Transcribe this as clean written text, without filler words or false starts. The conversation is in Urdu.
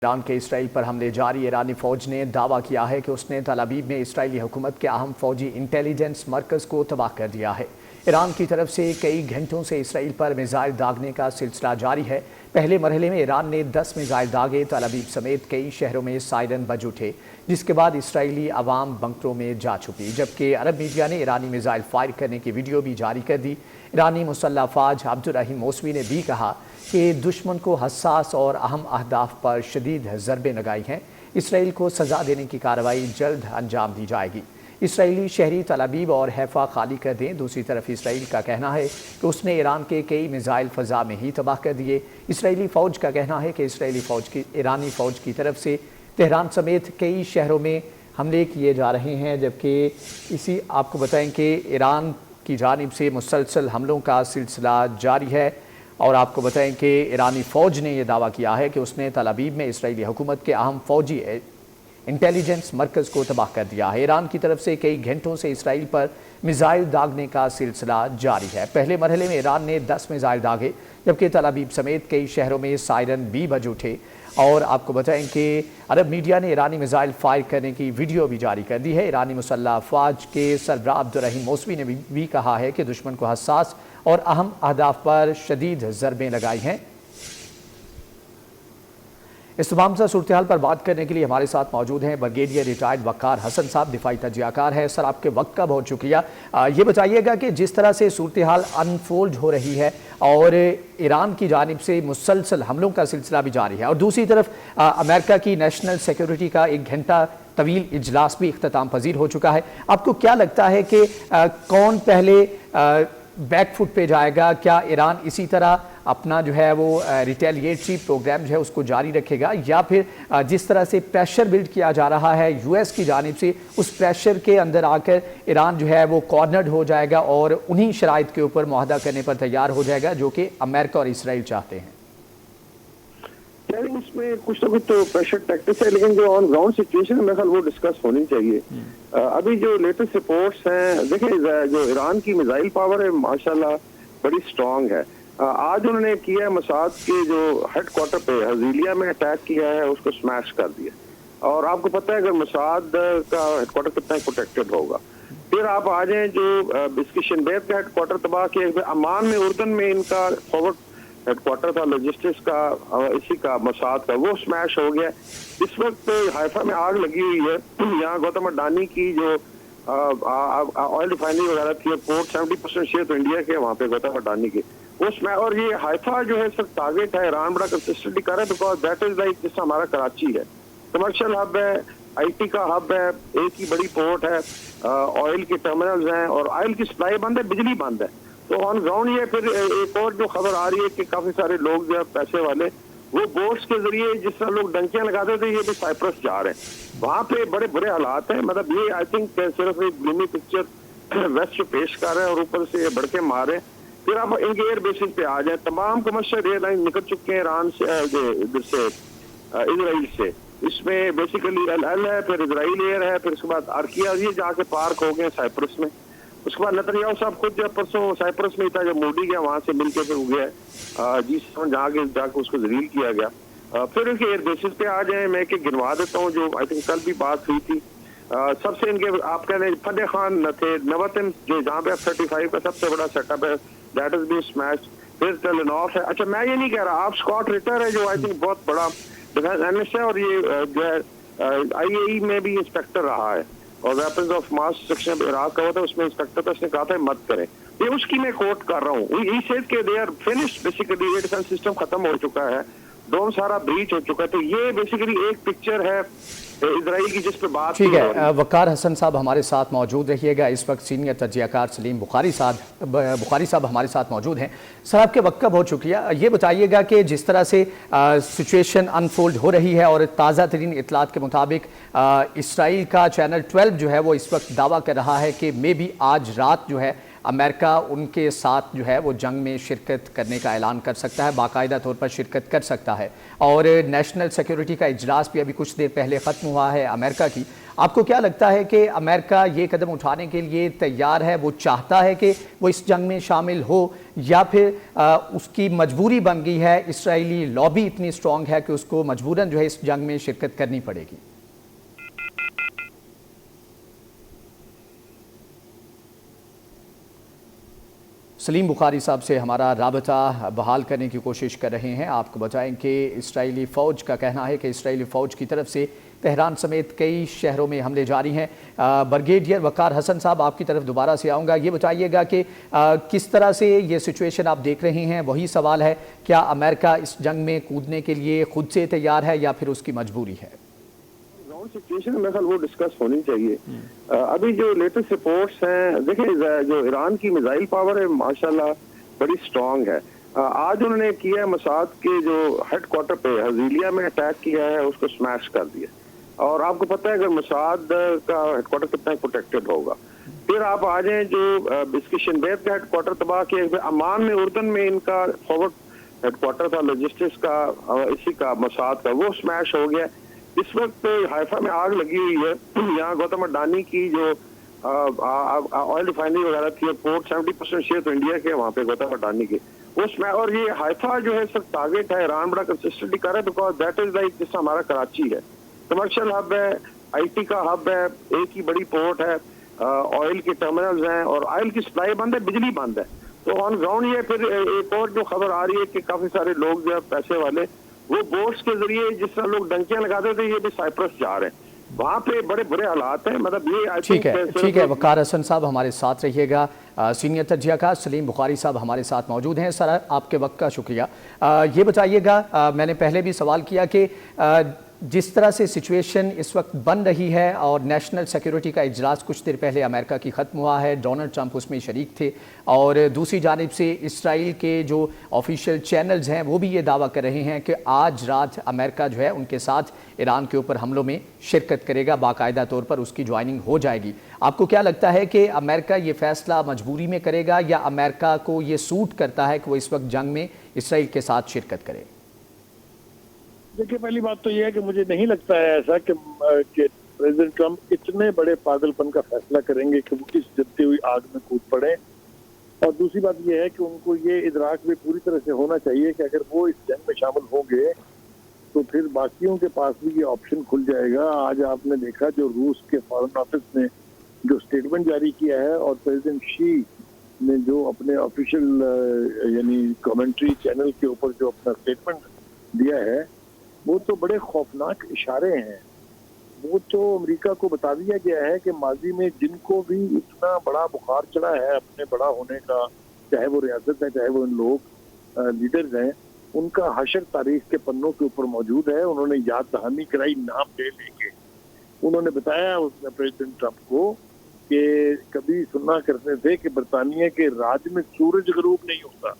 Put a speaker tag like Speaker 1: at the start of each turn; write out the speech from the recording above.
Speaker 1: ایران کے اسرائیل پر حملے جاری۔ ایرانی فوج نے دعویٰ کیا ہے کہ اس نے تل ابیب میں اسرائیلی حکومت کے اہم فوجی انٹیلیجنس مرکز کو تباہ کر دیا ہے۔ ایران کی طرف سے کئی گھنٹوں سے اسرائیل پر میزائل داغنے کا سلسلہ جاری ہے۔ پہلے مرحلے میں ایران نے 10 میزائل داغے، تل ابیب سمیت کئی شہروں میں سائرن بج اٹھے، جس کے بعد اسرائیلی عوام بنکروں میں جا چھپی، جبکہ عرب میڈیا نے ایرانی میزائل فائر کرنے کی ویڈیو بھی جاری کر دی۔ ایرانی مسلح افواج عبدالرحیم موسوی نے بھی کہا کہ دشمن کو حساس اور اہم اہداف پر شدید ضربیں لگائی ہیں۔ اسرائیل کو سزا دینے کی کارروائی جلد انجام دی جائے گی۔ اسرائیلی شہری تل ابیب اور حیفا خالی کر دیں۔ دوسری طرف اسرائیل کا کہنا ہے کہ اس نے ایران کے کئی میزائل فضا میں ہی تباہ کر دیے۔ اسرائیلی فوج کا کہنا ہے کہ ایرانی فوج کی طرف سے تہران سمیت کئی شہروں میں حملے کیے جا رہے ہیں، جبکہ آپ کو بتائیں کہ ایران کی جانب سے مسلسل حملوں کا سلسلہ جاری ہے، اور آپ کو بتائیں کہ ایرانی فوج نے یہ دعویٰ کیا ہے کہ اس نے تل ابیب میں اسرائیلی حکومت کے اہم فوجی انٹیلیجنس مرکز کو تباہ کر دیا ہے۔ ایران کی طرف سے کئی گھنٹوں سے اسرائیل پر میزائل داغنے کا سلسلہ جاری ہے۔ پہلے مرحلے میں ایران نے 10 میزائل داغے، جبکہ تل ابیب سمیت کئی شہروں میں سائرن بھی بج اٹھے، اور آپ کو بتائیں کہ عرب میڈیا نے ایرانی میزائل فائر کرنے کی ویڈیو بھی جاری کر دی ہے۔ ایرانی مسلح افواج کے سربراہ عبدالرحیم موسوی نے بھی کہا ہے کہ دشمن کو حساس اور اہم اہداف پر شدید ضربیں لگائی ہیں۔ اس تمام سے صورتحال پر بات کرنے کے لیے ہمارے ساتھ موجود ہیں بریگیڈیئر ریٹائرڈ وقار حسن صاحب، دفاعی تجزیہ کار ہیں۔ سر، آپ کے وقت کا بہت شکریہ۔ یہ بتائیے گا کہ جس طرح سے صورتحال انفولڈ ہو رہی ہے اور ایران کی جانب سے مسلسل حملوں کا سلسلہ بھی جاری ہے، اور دوسری طرف امریکہ کی نیشنل سیکیورٹی کا 1 گھنٹہ طویل اجلاس بھی اختتام پذیر ہو چکا ہے، آپ کو کیا لگتا ہے کہ کون پہلے بیک فٹ پہ جائے گا؟ کیا ایران اسی طرح اپنا جو ہے وہ ریٹیلیٹری پروگرام جو ہے اس کو جاری رکھے گا، یا پھر جس طرح سے پریشر بلڈ کیا جا رہا ہے یو ایس کی جانب سے، اس پریشر کے اندر آ کر ایران جو ہے وہ کارنرڈ ہو جائے گا اور انہی شرائط کے اوپر معاہدہ کرنے پر تیار ہو جائے گا جو کہ امریکہ اور اسرائیل چاہتے ہیں؟
Speaker 2: اس میں کچھ نہ کچھ تو پریشر ٹیکٹکس ہے، لیکن جو آن گراؤنڈ سچویشن ہے میرے خیال وہ ڈسکس ہونی چاہیے۔ ابھی جو لیٹسٹ رپورٹس ہیں، دیکھیں جو ایران کی میزائل پاور ہے ماشاءاللہ بڑی اسٹرانگ ہے۔ آج انہوں نے کیا ہے مساد کے جو ہیڈ کوارٹر پہ حزیلیہ میں اٹیک کیا ہے، اس کو سمیش کر دیا، اور آپ کو پتہ ہے کہ مساد کا ہیڈ کوارٹر کتنا پروٹیکٹڈ ہوگا۔ پھر آپ آ جائیں جو بسکشن بیت کا ہیڈ کوارٹر تباہ کیا، عمان میں اردن میں ان کا فارورڈ ہیڈ کوارٹر تھا لوجسٹکس کا، اسی کا مساد کا، وہ سمیش ہو گیا۔ اس وقت حیفا میں آگ لگی ہوئی ہے، یہاں گوتم اڈانی کی جو آئل ریفائنری وغیرہ تھی، پورٹ 70% شیئر تو انڈیا کے وہاں پہ گوتم اڈانی کے اس میں، اور یہ حیفا جو ہے سر ٹارگیٹ ہے، ایران بڑا کنسسٹنٹلی کر رہا ہے، بیکاز دیٹ از لائک جس ہمارا کراچی ہے، کمرشل ہب ہے، آئی ٹی کا ہب ہے، ایک ہی بڑی پورٹ ہے، آئل کے ٹرمینلز ہیں، اور آئل کی سپلائی بند ہے، بجلی بند ہے۔ تو آن گراؤنڈ یہ پھر ایک اور جو خبر آ رہی ہے کہ کافی سارے لوگ جو ہے پیسے والے وہ بوٹس کے ذریعے، جس طرح لوگ ڈنکیاں لگاتے تھے، یہ بھی سائپرس جا رہے ہیں، وہاں پہ بڑے برے حالات ہیں۔ مطلب یہ آئی تھنک صرف ایک گلومی پکچر ویسٹ پیش کر رہے ہیں، اور اوپر سے بڑھ کے مار رہے ہیں۔ پھر آپ ان کے ایئر بیسز پہ آ جائیں، تمام کمرشل ایئر لائن نکل چکے ہیں ایران سے، ادھر سے اسرائیل سے۔ اس میں بیسیکلی ایل ہے، پھر اسرائیل ایئر ہے، پھر اس کے بعد ارکیا، یہ جا کے پارک ہو گئے سائپرس میں۔ اس کے بعد نتنیاہو صاحب خود جب پرسوں سائپرس میں تھا، جب مودی گیا وہاں سے مل کے پھر ہو گیا G7 جا کے اس کو ذلیل کیا گیا۔ پھر ان کے ایئر بیسز پہ آ جائیں، میں کہ گنوا دیتا ہوں جو آئی تھنک کل بھی بات ہوئی تھی، سب سے ان کے آپ کہہ لیں فتح خان تھے، نوتن جو جہاں پہ F-35 کا سب سے بڑا سیٹ اپ ہے، دیٹ از بی اسمیش۔ پھر ٹیلنوف ہے۔ اچھا میں یہ نہیں کہہ رہا، آپ اسکاٹ ریٹر ہے جو آئی تھنک بہت بڑا ڈیفینس اینالسٹ ہے، اور یہ جو ہے آئی اے ای میں بھی انسپیکٹر رہا ہے، اور weapons of mass section Iraq کا ہوا تھا، اس میں انسپیکٹر تھا، اس نے کہا تھا مت کریں، یہ اس کی میں کوٹ کر رہا ہوں۔ ہی سیڈ کہ they are finished, basically air defence system ختم ہو چکا ہے، ڈوم سارا بریچ ہو چکا ہے۔ تو یہ بیسیکلی ایک پکچر ہے اسرائیل کی جس پہ بات
Speaker 1: ٹھیک ہے۔ وقار حسن صاحب ہمارے ساتھ موجود رہیے گا۔ اس وقت سینئر تجزیہ کار سلیم بخاری صاحب ہمارے ساتھ موجود ہیں۔ سر، آپ کے وقت کا بہت شکریہ۔ یہ بتائیے گا کہ جس طرح سے سچویشن انفولڈ ہو رہی ہے، اور تازہ ترین اطلاعات کے مطابق اسرائیل کا چینل 12 جو ہے وہ اس وقت دعویٰ کر رہا ہے کہ مے بی آج رات جو ہے امریکہ ان کے ساتھ جو ہے وہ جنگ میں شرکت کرنے کا اعلان کر سکتا ہے، باقاعدہ طور پر شرکت کر سکتا ہے، اور نیشنل سیکیورٹی کا اجلاس بھی ابھی کچھ دیر پہلے ختم ہوا ہے امریکہ کی۔ آپ کو کیا لگتا ہے کہ امریکہ یہ قدم اٹھانے کے لیے تیار ہے، وہ چاہتا ہے کہ وہ اس جنگ میں شامل ہو، یا پھر اس کی مجبوری بن گئی ہے، اسرائیلی لابی اتنی سٹرونگ ہے کہ اس کو مجبوراً جو ہے اس جنگ میں شرکت کرنی پڑے گی؟ سلیم بخاری صاحب سے ہمارا رابطہ بحال کرنے کی کوشش کر رہے ہیں۔ آپ کو بتائیں کہ اسرائیلی فوج کا کہنا ہے کہ اسرائیلی فوج کی طرف سے تہران سمیت کئی شہروں میں حملے جاری ہیں۔ برگیڈیئر وقار حسن صاحب، آپ کی طرف دوبارہ سے آؤں گا، یہ بتائیے گا کہ کس طرح سے یہ سچویشن آپ دیکھ رہے ہیں؟ وہی سوال ہے، کیا امریکہ اس جنگ میں کودنے کے لیے خود سے تیار ہے یا پھر اس کی مجبوری ہے؟
Speaker 2: سچویشن میرے خیال وہ ڈسکس ہونی چاہیے۔ ابھی جو لیٹسٹ رپورٹس ہیں، دیکھیں جو ایران کی میزائل پاور ہے ماشاءاللہ بڑی سٹرونگ ہے۔ آج انہوں نے کیا مساد کے جو ہیڈ کوارٹر پہ حزیلیہ میں اٹیک کیا ہے، اس کو سمیش کر دیا، اور آپ کو پتہ ہے اگر مساد کا ہیڈ کوارٹر کتنا پروٹیکٹڈ ہوگا۔ پھر آپ آ جائیں جو بسکشن بیت کا ہیڈ کوارٹر تباہ کیا، امان میں اردن میں ان کا فارورڈ ہیڈ کوارٹر تھا لاجسٹکس کا، اسی کا مساد کا، وہ سمیش ہو گیا۔ اس وقت حائفہ میں آگ لگی ہوئی ہے، یہاں گوتم اڈانی کی جو آئل ریفائنری وغیرہ تھی، پورٹ 70% شیئر تو انڈیا کے وہاں پہ گوتم اڈانی کے اس میں، اور یہ حائفہ جو ہے سب ٹارگیٹ ہے، ایران بڑا کنسسٹنٹلی کر رہا ہے، بیکاز دیٹ از لائک جس ہمارا کراچی ہے، کمرشل ہب ہے، آئی ٹی کا ہب ہے، ایک ہی بڑی پورٹ ہے، آئل کے ٹرمینلز ہیں، اور آئل کی سپلائی بند ہے، بجلی بند ہے۔ تو آن گراؤنڈ یہ پھر ایک اور جو خبر آ رہی ہے کہ کافی سارے لوگ جو ہے پیسے والے، وہ بوٹس کے ذریعے جس طرح لوگ ڈنکیاں لگاتے تھے، یہ بھی سائپرس جا رہے ہیں، وہاں پہ بڑے برے حالات ہیں۔ مطلب یہ
Speaker 1: ٹھیک ہے وقار حسن صاحب ہمارے ساتھ رہیے گا۔ سینئر تجزیہ کار سلیم بخاری صاحب ہمارے ساتھ موجود ہیں۔ سر، آپ کے وقت کا شکریہ۔ یہ بتائیے گا، میں نے پہلے بھی سوال کیا کہ جس طرح سے سچویشن اس وقت بن رہی ہے، اور نیشنل سیکیورٹی کا اجلاس کچھ دیر پہلے امریکہ کی ختم ہوا ہے، ڈونلڈ ٹرمپ اس میں شریک تھے، اور دوسری جانب سے اسرائیل کے جو آفیشیل چینلز ہیں وہ بھی یہ دعویٰ کر رہے ہیں کہ آج رات امریکہ جو ہے ان کے ساتھ ایران کے اوپر حملوں میں شرکت کرے گا، باقاعدہ طور پر اس کی جوائننگ ہو جائے گی۔ آپ کو کیا لگتا ہے کہ امریکہ یہ فیصلہ مجبوری میں کرے گا، یا امریکہ کو یہ سوٹ کرتا ہے کہ وہ اس وقت جنگ میں اسرائیل کے ساتھ شرکت کرے؟
Speaker 3: دیکھیے، پہلی بات تو یہ ہے کہ مجھے نہیں لگتا ہے ایسا کہ پریزیڈنٹ ٹرمپ اتنے بڑے پاگل پن کا فیصلہ کریں گے کہ وہ اس جلتی ہوئی آگ میں کود پڑے، اور دوسری بات یہ ہے کہ ان کو یہ ادراک بھی پوری طرح سے ہونا چاہیے کہ اگر وہ اس جنگ میں شامل ہوں گے تو پھر باقیوں کے پاس بھی یہ آپشن کھل جائے گا۔ آج آپ نے دیکھا جو روس کے فارن آفس نے جو سٹیٹمنٹ جاری کیا ہے، اور پریزیڈنٹ شی نے جو اپنے آفیشیل یعنی کامنٹری چینل کے اوپر جو اپنا سٹیٹمنٹ دیا ہے، وہ تو بڑے خوفناک اشارے ہیں۔ وہ تو امریکہ کو بتا دیا گیا ہے کہ ماضی میں جن کو بھی اتنا بڑا بخار چڑھا ہے اپنے بڑا ہونے کا، چاہے وہ ریاست ہے چاہے وہ ان لوگ لیڈرز ہیں، ان کا حشر تاریخ کے پنوں کے اوپر موجود ہے۔ انہوں نے یاد دہانی کرائی نام لے لے کے۔ انہوں نے بتایا اس نے پریزیڈنٹ ٹرمپ کو کہ کبھی سننا کرتے تھے کہ برطانیہ کے راج میں سورج غروب نہیں ہوتا،